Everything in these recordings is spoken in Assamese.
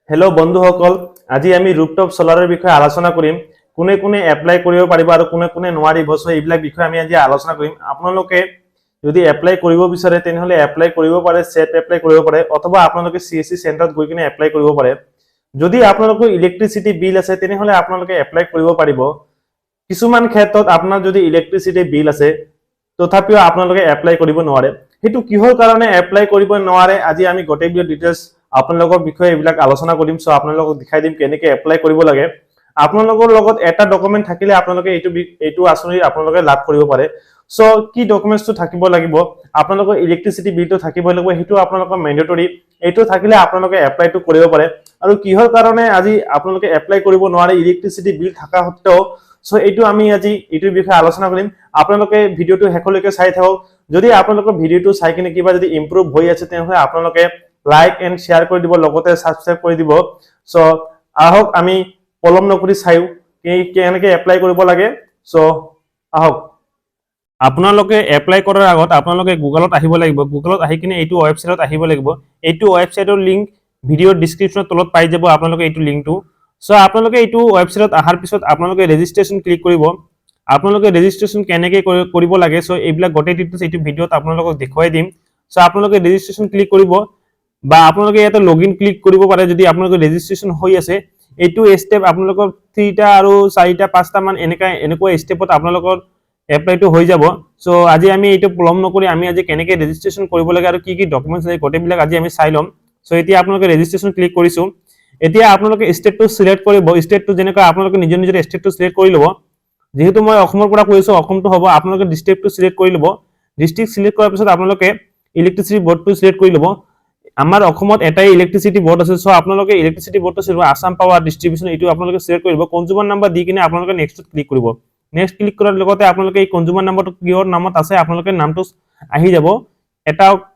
হেল্ল' বন্ধুসকল, আজি আমি ৰুফটপ সোলাৰৰ বিষয়ে আলোচনা কৰিম। কোনে কোনে এপ্লাই কৰিব পাৰিব আৰু কোনে কোনে নোৱাৰিব। সো এইবিলাক বিষয়ে আমি আজি আলোচনা কৰিম। আপোনালোকে যদি এপ্লাই কৰিব বিচাৰে তেনেহলে এপ্লাই কৰিব পাৰে, সেট এপ্লাই কৰিব পাৰে, অথবা আপোনালোকে সিএসসি সেন্টাৰত গৈ কিনে এপ্লাই কৰিব পাৰে। যদি আপোনালোকৰ ইলেক্ট্ৰিচিটি বিল আছে তেনেহলে আপোনালোকে এপ্লাই কৰিব পাৰিব। কিছুমান ক্ষেত্ৰত আপোনাৰ যদি ইলেক্ট্ৰিচিটি বিল আছে তথাপিও আপোনালোকে এপ্লাই কৰিব নোৱাৰে। হেতু কিহৰ কাৰণে এপ্লাই কৰিব নোৱাৰে আজি আমি গোটেই ডিটেইলছ আপোনালোকৰ বিষয়ে এইবিলাক আলোচনা কৰিম। সো আপোনালোকক দেখাই দিম কেনেকৈ এপ্লাই কৰিব লাগে। আপোনালোকৰ লগত এটা ডকুমেন্ট থাকিলে আপোনালোকে এইটো আঁচনি আপোনালোকে লাভ কৰিব পাৰে। সো কি ডকুমেন্টছটো থাকিব লাগিব, আপোনালোকৰ ইলেক্ট্ৰিচিটি বিলটো থাকিব লাগিব, হেতু আপোনালোকৰ ম্যান্ডেটৰি। এইটো থাকিলে আপোনালোকে এপ্লাইটো কৰিব পাৰে। আৰু কিহৰ কাৰণে আজি আপোনালোকে এপ্লাই কৰিব নোৱাৰে ইলেক্ট্ৰিচিটি বিল থাকা সত্ত্বেও, সো এইটো আমি আজি এইটোৰ বিষয়ে আলোচনা কৰিম। আপোনালোকে ভিডিওটো শেষলৈকে চাই থাকক। যদি আপোনালোকৰ ভিডিওটো চাই কিনে কিবা যদি ইমপ্ৰুভ হৈ আছে তেনেহলে আপোনালোকে লাইক এন্ড শেয়াৰ কৰি দিব, লগতে সাবস্ক্ৰাইব কৰি দিব। সো আহক আমি পলম নকৰি চাইও কেনেকৈ এপ্লাই কৰিব লাগে। সো আহক। আপোনালোকে এপ্লাই কৰাৰ আগত আপোনালোকে গুগলত আহিব লাগিব। গুগলত আহি কিনে এইটো ওয়েবসাইটত আহিব লাগিব। এইটো ওয়েবসাইটৰ লিংক ভিডিওৰ ডেসক্ৰিপশনৰ তলত পাই যাব আপোনালোকে এইটো লিংকটো। সো আপোনালোকে এইটো ওয়েবসাইটত আহাৰ পিছত আপোনালোকে ৰেজিষ্ট্ৰেচন ক্লিক কৰিব। আপোনালোকে ৰেজিষ্ট্ৰেচন কেনেকৈ কৰিব লাগে সো এইবিলাক গোটেই ডিটেইলছ এইটো ভিডিওত আপোনালোকক দেখুৱাই দিম। সো আপোনালোকে ৰেজিষ্ট্ৰেচন ক্লিক কৰিব বা আপোনালোকে ইয়াতে লগইন ক্লিক কৰিব পাৰে। যদি আপোনালোকৰ ৰেজিষ্ট্ৰেচন হৈ আছে এইটো স্টেপ আপোনালোকৰ 3টা আৰু 4টা 5টা মান এনেকুৱা স্টেপত আপোনালোকৰ এপ্লাইটো হৈ যাব। সো আজি আমি এইটো পলম নকৰি আমি আজি কেনেকৈ ৰেজিষ্ট্ৰেচন কৰিব লাগে আৰু কি কি ডকুমেন্টছ লাগে গোটেইবিলাক আজি আমি চাই লম। সো এতিয়া আপোনালোকে ৰেজিষ্ট্ৰেচন ক্লিক কৰিছো। এতিয়া আপোনালোকে ষ্টেটটো সিলেক্ট কৰিব। ষ্টেটটো যেনেকৈ আপোনালোকে নিজৰ নিজৰ ষ্টেটটো সিলেক্ট কৰি ল'ব। যেহেতু মই অসমৰ পৰা কৈছো অসমটো হ'ব, আপোনালোকে ডিস্ট্ৰিক্টটো সিলেক্ট কৰি ল'ব। ডিস্ট্ৰিক্ট সিলেক্ট কৰাৰ পিছত আপোনালোকে ইলেক্ট্ৰিচিটি বোৰ্ডটো সিলেক্ট কৰি ল'ব। আমাৰ অসমত এটাই ইলেক্ট্ৰিচিটি বোৰ্ড আছে। সো আপোনালোকে ইলেক্ট্ৰিচিটি বোৰ্ডটো সিলেক্ট আসাম পাৱাৰ ডিস্ট্ৰিবিউশন এইটো আপোনালোকে সিলেক্ট কৰিব। কনজিউমাৰ নাম্বাৰ দি কিনে আপোনালোকে নেক্সটত ক্লিক কৰিব। নেক্সট ক্লিক কৰাৰ লগতে আপোনালোকে এই কনজিউমাৰ নাম্বাৰটো কিহৰ নামত আছে আপোনালোকে নামটো আহি যাব।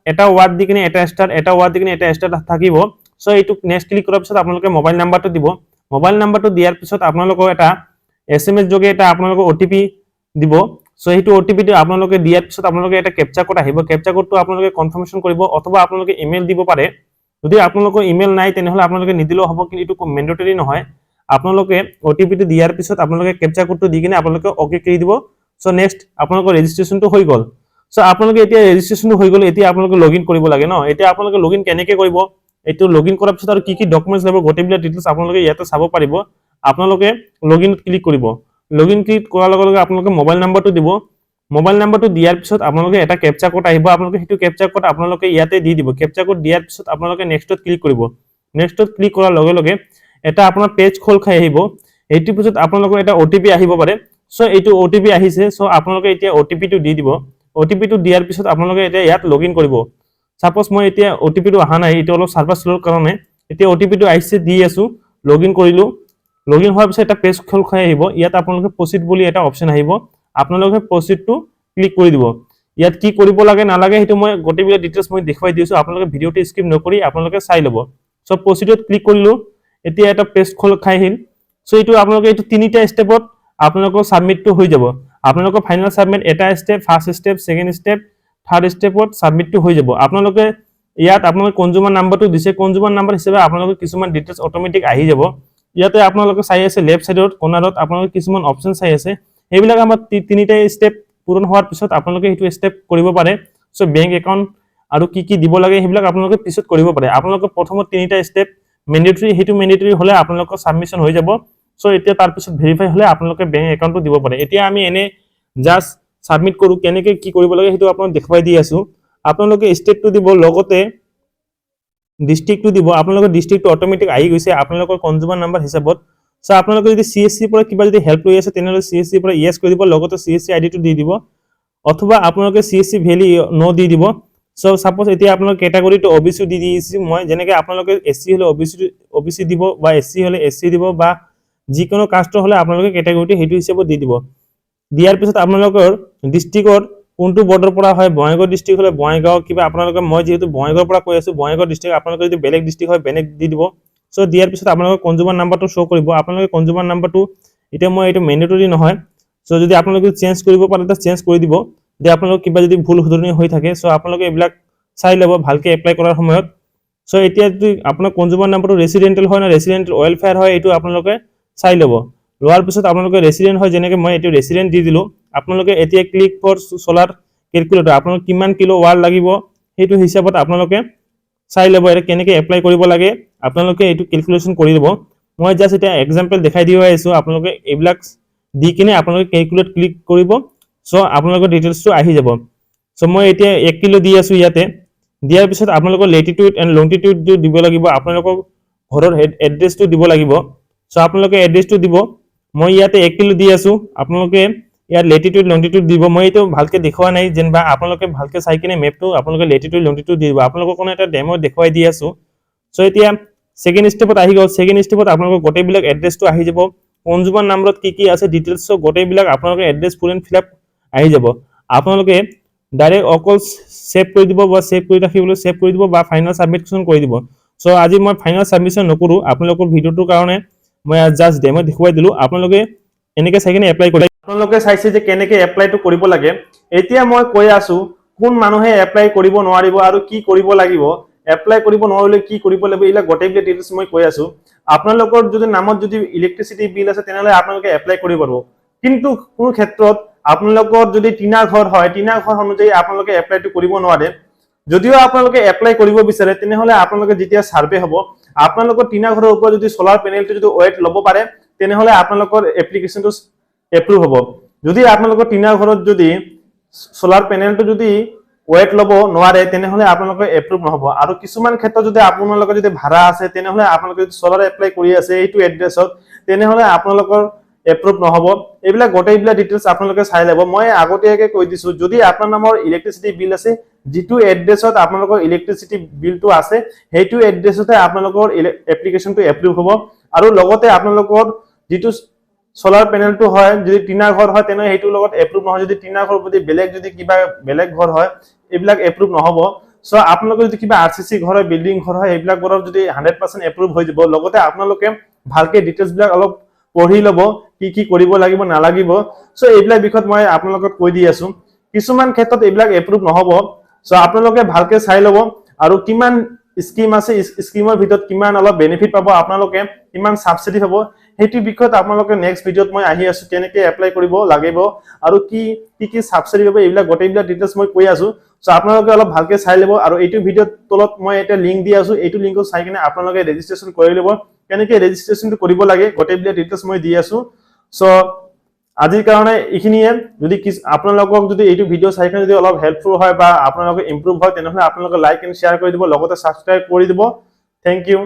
এটা ওয়ার্ড দি কিনে এটা স্টার, এটা ওয়ার্ড দি কিনে এটা স্টার থাকিব। সো এইটো নেক্সট ক্লিক কৰাৰ পিছত আপোনালোকে মোবাইল নাম্বাৰটো দিব। মোবাইল নাম্বাৰটো দিয়াৰ পিছত আপোনালোকৰ এটা এসএমএস যোগে এটা আপোনালোকৰ ওটিপি দিব। সো এইটো ওটিপিটো আপোনালোকে দিয়াৰ পিছত আপোনালোকে এটা ক্যাপচা কোড আহিব। ক্যাপচা কোডটো আপোনালোকে কনফাৰ্মেশন কৰিব অথবা আপোনালোকে ইমেইল দিব পাৰে। যদি আপোনালোকৰ ইমেইল নাই তেনেহলে আপোনালোকে নিদিলেও হ'ব, কিন্তু এইটো ম্যান্ডেটৰি নহয়। আপোনালোকে ওটিপিটো দিয়াৰ পিছত আপোনালোকে ক্যাপচা কোডটো দি কিনে আপোনালোকে ওকে কৰি দিব। সো নেক্সট আপোনালোকৰ ৰেজিষ্ট্ৰেচনটো হৈ গ'ল। সো আপোনালোকে এতিয়া ৰেজিষ্ট্ৰেচনটো হৈ গ'ল। এতিয়া আপোনালোকে লগইন কৰিব লাগে ন। এতিয়া আপোনালোকে লগইন কেনেকৈ কৰিব, এইটো লগইন কৰাৰ পিছত আৰু কি কি ডকুমেন্টছ লাগিব গোটেইবিলাক ডিটেইলছ আপোনালোকে ইয়াতে চাব পাৰিব। আপোনালোকে লগইনত ক্লিক কৰিব। লগইন ক্লিক কৰাৰ লগে লগে আপোনালোকে মোবাইল নাম্বাৰটো দিব। মোবাইল নাম্বাৰটো দিয়াৰ পিছত আপোনালোকে এটা ক্যাপচা কোড আহিব। আপোনালোকে সেইটো ক্যাপচা কোড আপোনালোকে ইয়াতে দি দিব। ক্যাপচা কোড দিয়াৰ পিছত আপোনালোকে নেক্সটত ক্লিক কৰিব। নেক্সটত ক্লিক কৰাৰ লগে লগে এটা আপোনাৰ পেজ খোল খাই আহিব। এইটোৰ পিছত আপোনালোকৰ এটা ওটিপি আহিব পাৰে। সো এইটো ওটিপি আহিছে। সো আপোনালোকে এতিয়া ওটিপিটো দি দিব। ওটিপিটো দিয়াৰ পিছত আপোনালোকে এতিয়া ইয়াত লগইন কৰিব। সাপোজ মই এতিয়া ওটিপিটো অহা নাই, এটা অলপ সাৰ্ভাৰ স্লোৰ কাৰণে এতিয়া ওটিপিটো আহিছে দি আছো, লগইন কৰিলো। লগইন হোৱাৰ পিছত এটা পেজ খোল খাই আহিব। ইয়াত আপোনালোকে প্ৰসিড বুলি এটা অপচন আহিব। আপোনালোকে প্ৰসিডটো ক্লিক কৰি দিব। ইয়াত কি কৰিব লাগে নালাগে হেতু মই গোটেইবিলাক ডিটেইলছ মই দেখুৱাই দিছো। আপোনালোকে ভিডিওটো স্কিপ নকৰি আপোনালোকে চাই ল'ব। সো প্ৰসিডত ক্লিক কৰিলো। এতিয়া এটা পেজ খোল খাই আহিল। সো এইটো আপোনালোকে এইটো 3টা স্টেপত আপোনালোকৰ সাবমিটটো হৈ যাব। আপোনালোকৰ ফাইনাল সাবমিট এটা step, first step, second step, third স্টেপত সাবমিটটো হৈ যাব। আপোনালোকে ইয়াত আপোনালোকে কনজিউমাৰ নাম্বাৰটো দিছে। কনজিউমাৰ নাম্বাৰ হিচাপে আপোনালোকে কিছুমান ডিটেইলছ অটোমেটিক আহি যাব। ইয়াতে আপোনালোকে চাই আছে লেফট সাইডত কৰ্নাৰত আপোনালোকে কিছুমান অপচন চাই আছে। এইবিলাক আমাৰ 3টা স্টেপ পূৰণ হোৱাৰ পিছত আপোনালোকে এইটো স্টেপ কৰিব পাৰে। সো বেংক একাউন্ট আৰু কি কি দিব লাগে সেইবিলাক আপোনালোকে পিছত কৰিব পাৰে। আপোনালোকে প্ৰথমত 3টা স্টেপ ম্যান্ডেটৰি, হেতু ম্যান্ডেটৰি হলে আপোনালোকৰ সাবমিশন হৈ যাব। সো এতিয়া তাৰ পিছত ভেৰিফাই হলে আপোনালোকে বেংক একাউন্টটো দিব পাৰে। এতিয়া আমি এনে জাস্ট সাবমিট কৰো, কেনেকৈ কি কৰিব লাগে হেতু আপোনাক দেখুৱাই দি আছো। আপোনালোকে স্টেটটো দিব, লগতে ডিস্ট্ৰিক্টটো দিব। আপোনালোকৰ ডিস্ট্ৰিক্টটো অটোমেটিক আহি গৈছে আপোনালোকৰ কনজিউমাৰ নাম্বাৰ হিচাপত। সো আপোনালোকে যদি সিএসসি পৰা কিবা যদি হেল্প লৈ আছে তেনেহলে সিএসসি পৰা ইয়েস কৰি দিব, লগতে সিএসসি আইডিটো দি দিব, অথবা আপোনালোকে সিএসসি ভ্যালি নো দি দিব। সো সাপোজ এতিয়া আপোনালোকৰ ক্যাটাগৰীটো ওবিসি দি দিছি মই, যেনেকৈ আপোনালোকে এসসি হলে ওবিসি দিব বা এসসি হলে এসসি দিব বা যিকোনো কাষ্টৰ হলে আপোনালোকে ক্যাটাগৰীটো হেতু হিচাপত দি দিব। দিয়াৰ পিছত আপোনালোকৰ ডিস্ট্ৰিক্টৰ কোনটো বৰ্ডৰ পৰা হয়, বঙাইগাঁও ডিস্ট্ৰিক্ট হলে বঙাইগাঁও, কিবা আপোনালোকে মই যেহেতু বঙাইগাঁওৰ পৰা কৈ আছো বঙাইগাঁও ডিস্ট্ৰিক্ট, আপোনালোকে যদি বেলেগ ডিস্ট্ৰিক্ট হয় বেলেগ দি দিব। সো দিয়াৰ পিছত আপোনালোকৰ কনজিউমাৰ নাম্বাৰটো শো কৰিব। আপোনালোকে কনজিউমাৰ নাম্বাৰটো এতিয়া মই এইটো ম্যান্ডেটৰি নহয়। সো যদি আপোনালোকে চেঞ্জ কৰিব পাৰে তা চেঞ্জ কৰি দিব। যদি আপোনালোকৰ কিবা যদি ভুল শুধৰণি হৈ থাকে সো আপোনালোকে এইবিলাক চাই ল'ব ভালকে এপ্লাই কৰাৰ সময়ত। সো এতিয়া যদি আপোনাৰ কনজিউমাৰ নাম্বাৰটো ৰেচিডেণ্টেল হয় না ৰেচিডেণ্টেল ৱেলফেয়াৰ হয় এইটো আপোনালোকে চাই ল'ব। লোৱাৰ পিছত আপোনালোকে ৰেচিডেণ্ট হয়, যেনেকৈ মই এইটো ৰেচিডেণ্ট দি দিলোঁ। আপোনালোকে এতিয়া ক্লিক ফৰ চলাৰ কেলকুলেটৰ আপোনালোক কিমান কিলো ৱাৰ লাগিব সেইটো হিচাপত আপোনালোকে চাই ল'ব। এটা কেনেকৈ এপ্লাই কৰিব লাগে আপোনালোকে এইটো কেলকুলেশ্যন কৰি দিব। মই জাষ্ট এতিয়া এক্সাম্পল দেখাই দিব আহিছোঁ। আপোনালোকে এইবিলাক দি কিনে আপোনালোকে কেলকুলেট ক্লিক কৰিব। চ' আপোনালোকৰ ডিটেইলছটো আহি যাব। চ' মই এতিয়া 1 কিলো দি আছোঁ ইয়াতে। দিয়াৰ পিছত আপোনালোকৰ লেটিটিউড এণ্ড লংটিটিউডটো দিব লাগিব, আপোনালোকৰ ঘৰৰ এড্ৰেছটো দিব লাগিব। চ' আপোনালোকে এড্ৰেছটো দিব। মই ইয়াতে 1 কিলো দি আছোঁ, আপোনালোকে ইয়াত লেটিটিউড লংটিটিউড দিব। মই এইটো ভালকৈ দেখুওৱা নাই, যেনিবা আপোনালোকে ভালকৈ চাই কিনে মেপটো আপোনালোকে লেটিটিউড লংটিটিউড দি দিব। আপোনালোকক কোনো এটা ডেমো দেখুৱাই দি আছোঁ। চ' এতিয়া ছেকেণ্ড ষ্টেপত আহি গ'ল। ছেকেণ্ড ষ্টেপত আপোনালোকৰ গোটেইবিলাক এড্ৰেছটো আহি যাব। কনজিউমাৰ নাম্বাৰত কি আছে ডিটেইলছ গোটেইবিলাক আপোনালোকে address full and fill up আহি যাব। আপোনালোকে ডাইৰেক্ট অকল সেভ কৰি দিব বা সেভ কৰি ৰাখিবলৈ সেভ কৰি দিব বা ফাইনেল সাবমিশন কৰি দিব। সো আজি মই ফাইনেল সাবমিশন নকৰো, আপোনালোকৰ ভিডিওটোৰ কাৰণে মই জাস্ট ডেমো দেখুৱাই দিলো। আপোনালোকে এনেকৈ চাই কিনে এপ্লাই কৰি আপোনালোকে চাইছে যে কেনেকৈ এপ্লাইটো কৰিব লাগে। এতিয়া মই কৈ আছো কোন মানুহে এপ্লাই কৰিব নোৱাৰিব আৰু কি কৰিব লাগিব, এপ্লাই কৰিব নোৱাৰিলে কি কৰিব লাগিব, এইবিলাক গোটেইবিলাক ডিটেইলছ মই কৈ আছো। আপোনালোকৰ যদি নামত যদি ইলেক্ট্ৰিচিটি বিল আছে তেনেহলে আপোনালোকে এপ্লাই কৰিব পাৰিব। কিন্তু কোনো ক্ষেত্ৰত আপোনালোকৰ যদি টিনা ঘৰ হয়, টিনা ঘৰ অনুযায়ী আপোনালোকে এপ্লাইটো কৰিব নোৱাৰে। যদিও আপোনালোকে এপ্লাই কৰিব বিচাৰে তেনেহলে আপোনালোকে যেতিয়া সাৰ্ভে হ'ব, আপোনালোকৰ টিনা ঘৰৰ ওপৰত যদি সোলাৰ পেনেলটো যদি ৱেট ল'ব পাৰে তেনেহলে আপোনালোকৰ এপ্লিকেশনটো এপ্ৰুভ হ'ব। যদি আপোনালোকৰ টিনা ঘৰত যদি সোলাৰ পেনেলটো যদি ৱেট ল'ব নোৱাৰে তেনেহলে আপোনালোকৰ এপ্ৰুভ নহব। আৰু কিছুমান ক্ষেত্ৰত যদি আপোনালোকৰ যদি ভাড়া আছে তেনেহলে আপোনালোকে যদি সোলাৰ এপ্লাই কৰি আছে এইটো এড্ৰেছত তেনেহলে আপোনালোকৰ এপ্ৰুভ নহব। এইবিলাক গোটেইবিলাক ডিটেইলছ আপোনালোকে চাই ল'ব। মই আগতীয়াকৈ কৈ দিছো, যদি আপোনাৰ নামৰ ইলেক্ট্ৰিচিটি বিল আছে, যিটো এড্ৰেছত আপোনালোকৰ ইলেক্ট্ৰিচিটি বিলটো আছে সেইটো এড্ৰেছতে আপোনালোকৰ এপ্লিকেশনটো এপ্ৰুভ হ'ব। আৰু লগতে আপোনালোকৰ যিটো সোলাৰ পেনেলটো হয়, যদি টিনা ঘৰ হয় তেনে সেইটো লগত এপ্ৰুভ নহয়। যদি টিনা ঘৰ যদি বেলেগ যদি কিবা বেলেগ ঘৰ হয় এইবিলাক এপ্ৰুভ নহব। সো আপোনালোকৰ যদি কিবা আৰসিসি ঘৰ হয়, বিল্ডিং ঘৰ হয়, এইবিলাক ঘৰৰ যদি 100% এপ্ৰুভ হৈ যাব। লগতে আপোনালোকে ভালকে ডিটেইলছ বিলাক অলপ পঢ়ি ল'ব, কি কৰিব লাগিব নালাগিব। সো এইবিলাক বিষয়ত মই আপোনালোকক কৈ দি আছো। কিছুমান ক্ষেত্ৰত এইবিলাক এপ্ৰুভ নহব। সো আপোনালোকে ভালকে চাই ল'ব। আৰু কিমান স্কিম আছে, স্কিমৰ ভিতৰত কিমান অলপ বেনিফিট পাব আপোনালোকে, কিমান সাবসিডি হ'ব, সেইটো বিষয়ত আপোনালোকে নেক্সট ভিডিওত মই আহি আছো কেনেকৈ এপ্লাই কৰিব লাগিব আৰু কি সাবসিডি হ'ব, এইবিলাক গোটেইবিলাক ডিটেইলছ মই কৈ আছো। সো আপোনালোকে অলপ ভালকে চাই ল'ব। আৰু এইটো ভিডিওত তলত মই এটা লিংক দি আছো, এইটো লিংকত চাই কিনে আপোনালোকে ৰেজিষ্ট্ৰেচন কৰি ল'ব। কেনেকৈ ৰেজিষ্ট্ৰেচনটো কৰিব লাগে গোটেইবিলাক ডিটেইলছ মই দি আছো। সো আজিৰ কাৰণে এইখিনিয়ে। যদি আপোনালোকক যদি এইটো ভিডিও চাই কিনে যদি অলপ হেল্পফুল হয় বা আপোনালোকে ইমপ্ৰুভ হয় তেনেহলে আপোনালোকে লাইক এণ্ড শ্বেয়াৰ কৰি দিব, লগতে সাবস্ক্ৰাইব কৰি দিব। Thank U.